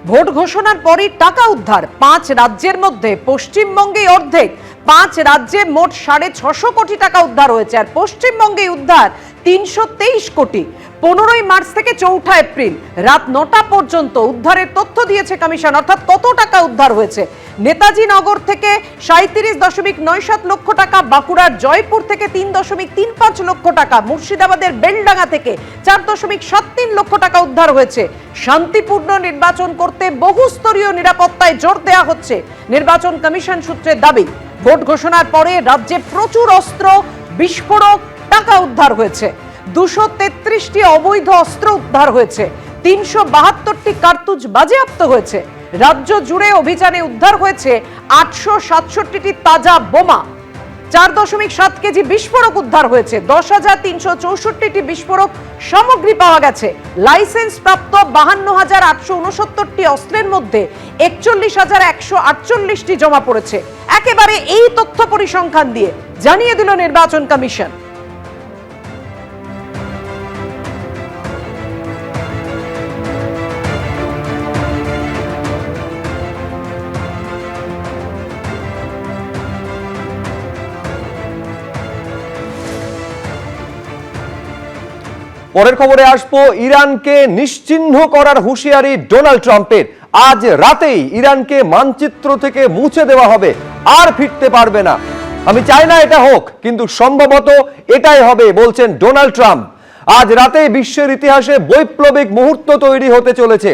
Vote ঘোষণার পরই টাকা উদ্ধার 5 রাজ্যের মধ্যে পশ্চিমবঙ্গে অর্ধেক। 5 রাজ্যে মোট 650 কোটি টাকা উদ্ধার হয়েছে, আর পশ্চিমবঙ্গে উদ্ধার 323 কোটি। 15ই মার্চ থেকে 4 এপ্রিল রাত 9টা পর্যন্ত উদ্ধারের তথ্য দিয়েছে কমিশন। অর্থাৎ কত টাকা উদ্ধার হয়েছে: নেতাজি নগর থেকে 37.97 লক্ষ টাকা, বাঁকুড়ার জয়পুর থেকে 3.35 লক্ষ টাকা, মুর্শিদাবাদের বেলডাঙ্গা থেকে 4.73 লক্ষ টাকা উদ্ধার হয়েছে। শান্তিপূর্ণ নির্বাচন করতে বহুস্তরীয় নিরাপত্তায় জোর দেওয়া হচ্ছে, নির্বাচন কমিশন সূত্রে দাবি। ভোট ঘোষণার পরে রাজ্যে প্রচুর অস্ত্র, বিস্ফোরক, টাকা উদ্ধার হয়েছে। 233টি অবৈধ অস্ত্র উদ্ধার হয়েছে, 372টি কার্তুজ বাজেয়াপ্ত হয়েছে। রাজ্য জুড়ে অভিযানে উদ্ধার হয়েছে 867টি তাজা বোমা, 4.7 কেজি বিস্ফোরক উদ্ধার হয়েছে, 10,364টি বিস্ফোরক সামগ্রী পাওয়া গেছে। লাইসেন্স প্রাপ্ত 52,869টি অস্ত্রের মধ্যে 41,148টি জমা পড়েছে। একেবারে এই তথ্য পরিসংখ্যান দিয়ে জানিয়ে দিল নির্বাচন কমিশন। পরের খবরে আসবো, ইরানকে নিশ্চিহ্ন করার হুঁশিয়ারি ডোনাল্ড ট্রাম্পের। আজ রাতেই ইরানকে মানচিত্র থেকে মুছে দেওয়া হবে, আর ফিরতে পারবে না। আমি চাই না এটা হোক, কিন্তু সম্ভবত এটাই হবে বলছেন ডোনাল্ড ট্রাম্প। আজ রাতেই বিশ্বের ইতিহাসে বৈপ্লবিক মুহূর্ত তৈরি হতে চলেছে।